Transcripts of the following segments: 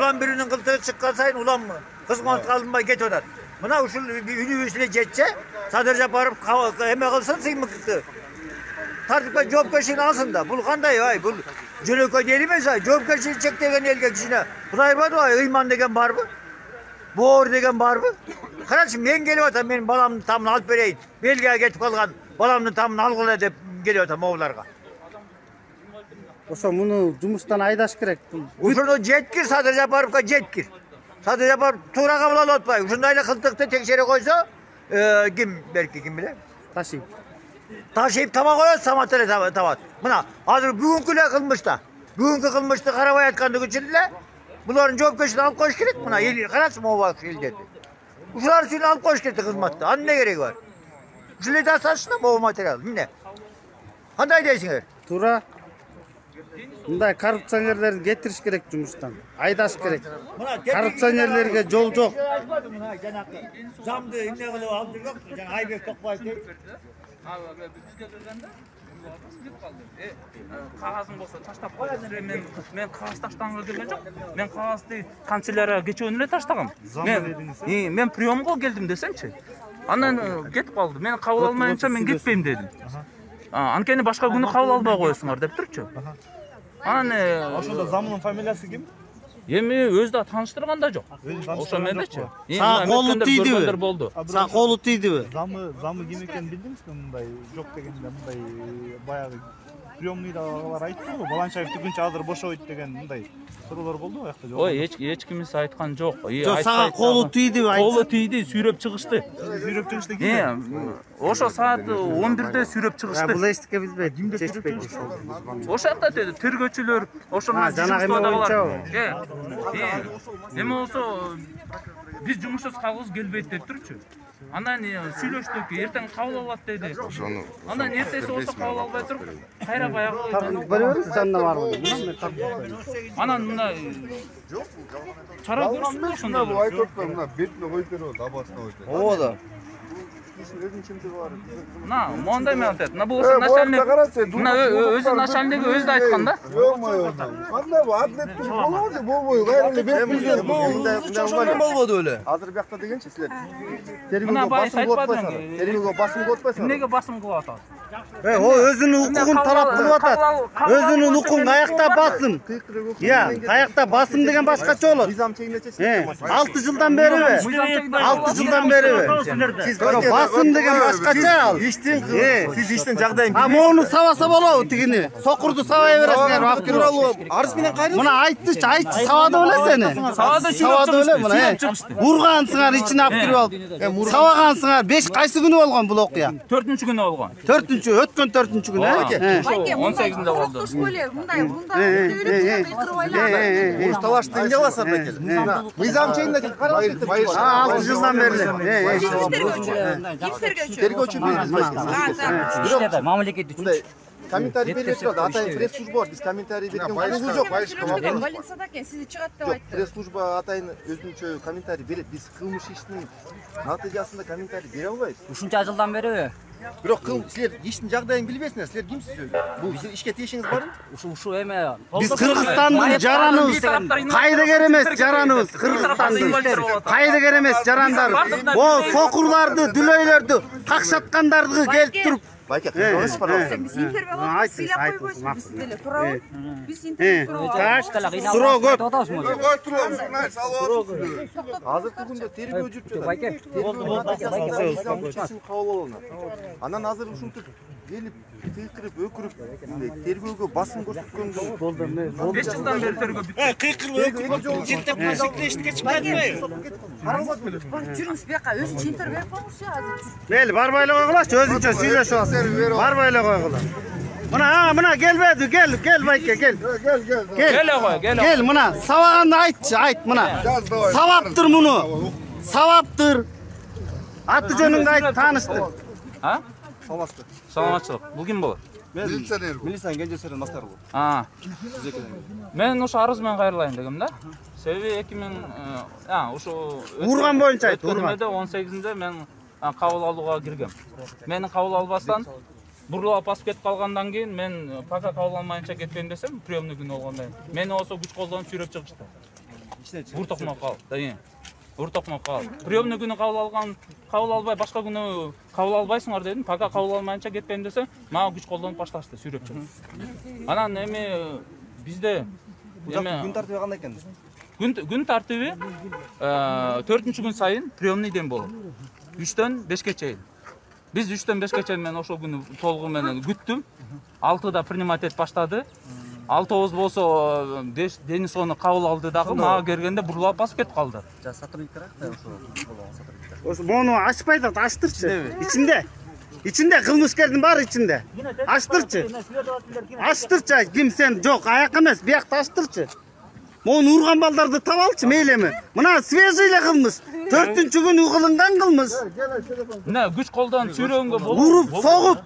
Ulan birinin kıltığı çıkan sayın ulan mı? Kızmaz kalınmay get odat. Buna uşul üniversiteye geçse sadece barıp emek kılsın sıymıktı. Tartıkta job köşeğini alsın da. Bul kanday ay. Bul cülüko değilmez ay. Job köşeğini çek degen elge kişine. Kuday var ay. İman degen var mı? Boğur degen var mı? Kardeşim ben geliyor tam benim balamın tamını alıp vereyim. Belge'ye geçip kalgan balamın tamını algıla dep geliyor tam oğullarga. Oşo bunu jumustan aydaş kerek. Uşunu jetkir sadece barıpka jetkir. Sadece barıp tuğra kabul alotpay. Uşundayla kıltıkta tekşere koysa kim belki kim bile. Taşıyıp. Taşıyıp tama koyuyor samatları tavat. Buna hazır bugünküle kılmış da. Bugünkü kılmıştı karabay atkandık için de. Bunların job köşesini alıp koş gerek buna. Karasım o bak şey dedi. Uşular suyunu alıp koş gerek kızmattı. Anne ne gerek var? Uşulayı da saçsın ama o materyal. Ne? Kanday deysiniz? Tura. Bunday korrupsionerlerni getiriş kerek jumustan. Aydaş kerek. Korrupsionerlerge jol jok. Zamdı ne kılıp aldı yok. Aybek Tokbay değil. Bizge келгенде silip kaldı. Kağızın bolsa taştap koyasın. Men kağız taştanга келген жок. Men kağızды канцелярия кечөөнү эле таштагам. Men приёмго келдим десемчи. Андан кетип калды. Мени кабыл алмайынча мен кетпейм дедим. Анткени башка күнү кабыл албай коесуңар деп турчу. Анан ошондо замынын фамилиясы ким? Эми өзү да тааныштырган да жок. Ошо мендечи. Сага колу тийдиби? Болду. Сага колу тийдиби? Замы ким экенин билдиңизби? Мындай жок дегенде мындай баягы приёмныйдагылар айтты го, Баланчаев түгүнчө азыр бошойт деген мындай суроолор болду го аякта. Ой, эч кимиси айткан жок. Сага колу тийдиби? Колу тийди, сүйрөп чыгышты. Сүйрөп чыгышты ким? Ошо саат 11-де сүйрөп чыгышты. Бул эчтеке билбейт. Чечпейт. Ошо жакта тергөөчүлөр, ошо менен жанагы жумуштагылар. Эми болсо биз жумушсуз калгыбыз келбейт деп турчу. Андан сүйлөштүк, эртең кабыл алат деди. Андан эртеси болсо кабыл албай туруп, кайра баягы Беребиз жанына барбы? Анан мына чара көрүшсүз ошондо. Бул айтып атпайбы, мына бетине коюп берип атат, абасына коюп атат. Ооба да. Мына мондай мен айтат. Мына болсо начальник. Мына өзү начальниги өзү да айткан да. Кандай бу атлеттик болобу, болбойбу? Кайра бет билген. Бул болбоду эле. Азыр биякта дегенчи силер. Мына байс айтпадың. Тергөөгө басым кылып атпайсыңар. Эмнеге басым кылып атат? О, өзүнүн укугун талап кылып атат. Өзүнүн укугун каякта басым. Каякта басым деген башкача болот. Мыйзам чегинде чечилет. 6 жылдан бериби? 6 жылдан бериби? Сиз басым деген башкача ал. Сиз иштин жагдайын А мону сабаса болобу тигини? Сокурду сабай бересиңер вакыт. арыз менен кайрылып. Мына айтты сабады беле сени. Сабады беле мына. Ургансыңар ичине алып кирип алып. Сабагансыңар 5 кайсы күнү болгон бул окуя? 4-күнү болгон. 4-күнү, өткөн 4-күнү күнү. 18-де болду. Уруш талашты эмне кыласыңар бекер? Мыйзам чегинде каралып кетти. 6 жылдан бери. Тергөөчү биз мамлекет үчүн комментарий берип турат. Атайын пресс-служба бар. Биз комментарий берген кызы жок. Больницада экен, сизди чыгат деп айтты. Пресс-служба атайын өзүнчө комментарий берет. Биз кылмыш иштин натыйжасында комментарий бере албайбыз. ушунча жылдан бериби? Бирок силер иштин жагдайын билбейсиңер. Силер кимсиз өзү? Бул силер ишке тиешиңиз барбы? Ушу эме. Биз Кыргызстандын жараныбыз. Кайдыгер эмес жараныбыз. Кыргызстандын. Кайдыгер эмес жарандар. О, сокурларды, дүлөйлөрдү, какшаткандарды келип туруп Байке, кылыңыз, пожалуйста. Биз интервью алып, сыйлап койбойсузбу биз деле, туурабы? Биз интервью суроо көп. Кой турабыз, азыркы күндө тергөө жүрүп жатат. Байке. Кабыл алына. Анан азыр ушинтип келип, кыйкырып, өкүрүп, тергөөгө басым көрсөткөндө болду. 5 жылдан бери тергөө бүттү. Кыйкырып өкүрүп жеттеп касиптештикке чыкпайбы? жүрүңүз бияка, өзүнчө интервью берип коюңузчу азыр. Мейли, барбай эле койгулачы, өзүнчө сүйлөшүп алсын. Барбай эле койгула. Мына келбеди, кел Байке, кел. Кел, мына сабаганды айтчы, айт мына. Сабаптыр муну. Сабаптыр. Аты жөнүңдү айт, тааныштыр. А? Саламатсызбы? Саламатчылык. Бул ким болот? Милиционер. Милиция кенжесерин Мастар болот. Мен ошо арыз менен кайрылайын дегем да. Себеби 2000 ошо урган боюнча айт, урган. 18-де мен кабыл алууга киргем. Мени кабыл албастан бурлап басып кетип калгандан кийин мен пока кабыл алмайынча кетпейм десем, приёмный күнү болгондон кийин. Мени болсо күч колдонуп сүйрөп чыгышты. Бур токмок кал. Бур токмок кал. Приемный күнү кабыл албай, башка күнү кабыл албайсыңар дедим. Пока кабыл алмайынча кетпейм десе, мага күч колдонуп башташты, сүйрөп. Анан эми бизде күн тартиби кандай экен? Күн тартиби 4-күн сайын приемныйден болот. 3-төн 5ке чейин. Биз 3-төн 5ке чейин мен ошол күнү толугу менен күттүм. 6-да принимать эт баштады. 6-9 болсо Денисовну кабыл алды дагы, мага кергенде бурулуп басып кетип калды. Жа сотрудниктер акта ошо болгон сотрудниктер. Ошо мону ачпай да ачтырчы. Ичинде кылмышкердин баары ичинде. Ачтырчы. Ачтырчы. Ким сен? Жок, аяк эмес, биякта ачтырчы. Мону урган балдарды табалчы мейлеми. Мына свежий эле кылмыш. 4-күнү кылынган кылмыш. Мына күч колдонуп сүйрөгөнгө болот. Уруп, согуп,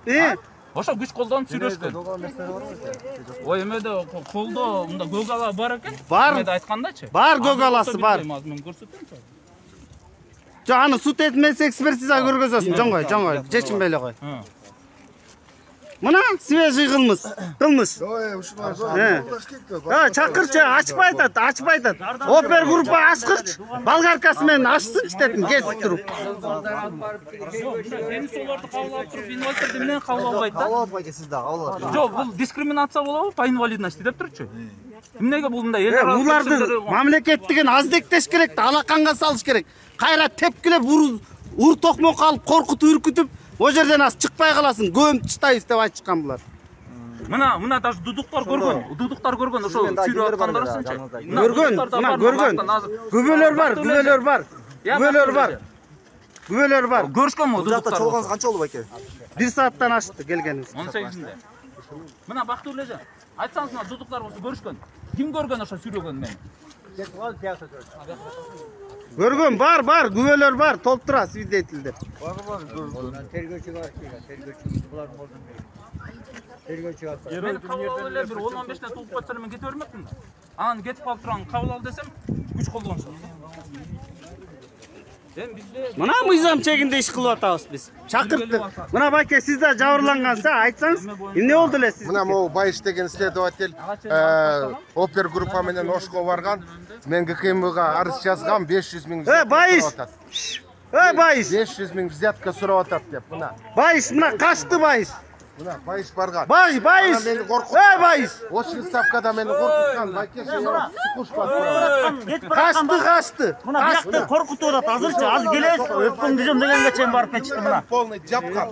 Ошо күч колдонуп сүйрөшкөн. Ой, эмеде колдо мында көк ала бар экен. Эмеде айткандачы. Бар көк аласы бар. Мен көрсөтөм. Жок, аны сут этмес экспертиза көргөзөсүн, жоңгой, чечинбей эле кой. Мына свежий кылмыш. Чакырчы, ачпай атат. Опер группа ачкырчы. Болгаркасы менен ачсынчы дедим, кесип туруп. Денисовлорду кабыл алып туруп, инвалидтерди эмне кабыл албайт да? Кабыл албайт, сиз да кабыл алат. Жок, бул дискриминация болобу по инвалидности деп турчу. Эмнеге бул мындай эл Буларды мамлекеттигин аздектеш керек, алаканга салыш керек. Кайра тепкилеп ур токмок алып коркутуп үркүтүп, о жерден аз чыкпай каласың, көмүп таштайбыз деп айтышкан булар. Мына даже дудуктар көргөн, ошо сүйрөп аткандарсынчы. Көргөн. Күбөлөр бар. Көрүшкөнбү дудуктар? Чолгонуз канча болду байке? 1 сааттан ашты келгенибиз. 18-нде. Мына Бактуулла эже, айтсаңыз мына дудуктар болсо көрүшкөн. Ким көргөн ошо сүйрөгөн мен? Көргөн бар, күбөлөр бар, толтура свидетелдер. Мен кабыл алып эле бир 10-15 тулуп кетсем мен кете бермекмин да. Анан кетип калып турган кабыл ал десем, күч колдонушат. Мына мыйзам чегинде иш кылып атабыз биз. Чакырттык. Мына байке, сиз да жабырланганса айтсаңыз, эмне болду эле сиз? Мына могу Байыш деген следователь опер группа менен Ошко барган. Мен ГКМга арыз жазгам, 500 000 взятка. Байыш. 500 000 взятка сурап атат деп. Мына. Байыш, мына качты Байыш. Мына Байыш барган. Байыш. Байыш. Очень ставкада мени коркуткан. Байке сыкушпа. Качты. Мына биякта коркутуп атат азырчы. Азыр келесиз, өпкөн дизем дегенге чейин барып кетишти мына. Полный жапкан.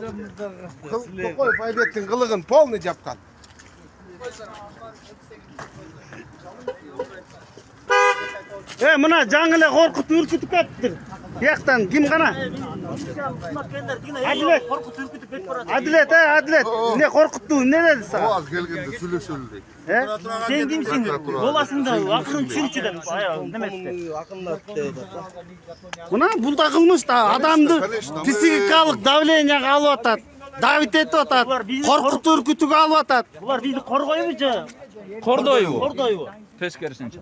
Токоев Айбектин кылыгын полный жапкан. Мына жаңы эле коркутуп үркүтүп кетиптир. Бияктан ким гана? Адилет. Эмне коркутту, эмне деди сага? Ал келгенде сүйлөшөлү дейт. Сен кимсиң? Боласың да акырын түшүнчү деп немеси. Мына бул да кылмыш да, адамды психикалык давлениеге алып атат. Давит этип атат. Коркутуп үркүтүүгө алып атат. Булар бизди коргойбу же? Кордойбу. Тескерисинче.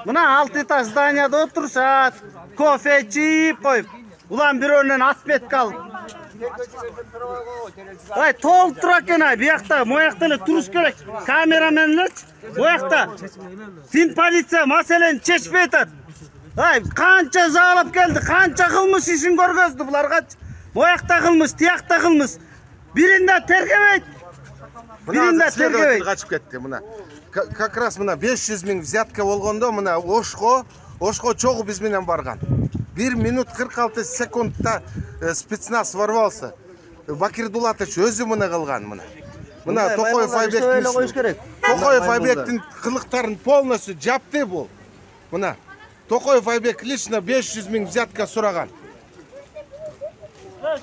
Мына 6 этаж зданияда отурушат, кофе чийип коюп, улам бирөөнөн отметка алып. Толтура экен биякта, моякта эле туруш керек. Камерамен эле моякта. Фин полиция маселени чечпей атат. Канча заалап келди, канча кылмыш ишин көргөздү буларга. Моякта кылмыш, тиякта кылмыш. Биринде тергебейт. Качып кетти мына. Как раз мына 500 000 взятка болгондо мына Ошко чогуу биз менен барган. 1 минут 46 секундта спецназ ворвался. Бакир Дулатович өзү мына кылган мына. Мына Токоев Айбектин кылыктарын полностью жапты бул. Мына Токоев Айбек лично 500 000 взятка сураган.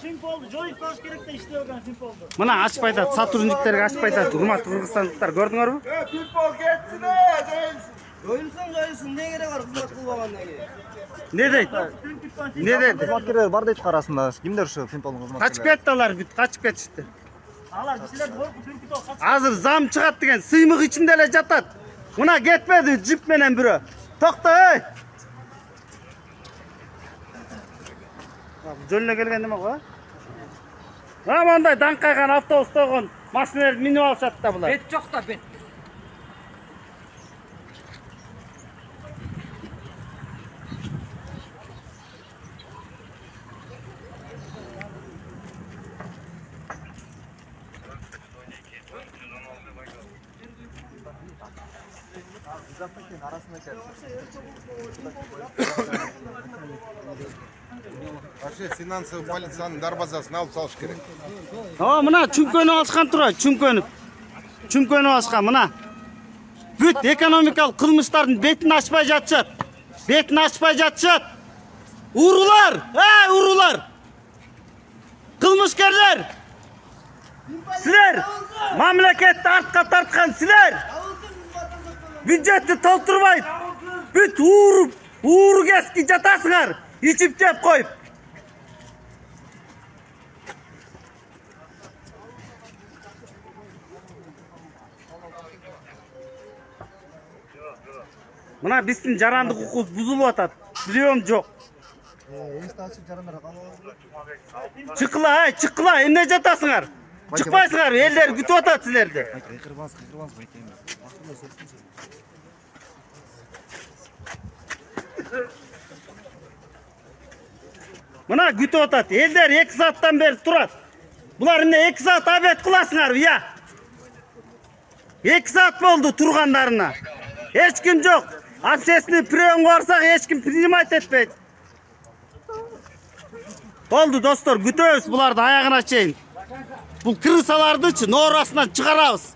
Симполду, жоюп коюш керек да иштебеген симполду. Мына ачпай атат, сотрудниктерге ачпай атат, урматтуу кыргызстандыктар, көрдүңөрбү? Симпол кетсин, жоюлсун, не керек бар кызмат кылбагандан кийин? Не дейт? Кызматкерлер бар дейт арасында. Кимдер ушу симполдун кызматкерлери? Качып кетти алар, бүт качып кетишти. Алар кишилерди коркутуп үркүтүп Азыр зам чыгат деген сыймык ичинде эле жатат. Мына кетпеди джип менен бирөө. Токто, жөнүнө келген неме го? Мондай даңкайган автобустогон машиналарды минип алышат да булар. Бет жок да бет. Вообще финансовый полицияның дарбазасын алып салыш керек. Мына чүмкөнүп алышкан турат, чүмкөнүп алышкан мына. Бүт экономикалык кылмыштардын бетин ачпай жатышат. Урулар, урулар! Кылмышкерлер! Силер мамлекетти артка тарткан силер! Бюджетти толтурбай, бүт ууру кески жатасыңар, ичип жеп коюп. Мына биздин жарандык укугубуз бузулуп атат. Билем жок. Чыккыла, эмне жатасыңар? Чыкпайсыңар, элдер күтүп атат силерди. Мына күтүп атат. Элдер 2 сааттан бери турат. Булар эмне 2 саат обед кыласыңар, я? 2 саат болду тургандарына. Эч ким жок. Общественный приемга барсак эч ким принимать этпейт. Болду достор, күтөбүз буларды аягына чейин. Бул крысалардычы ноорасынан чыгарабыз.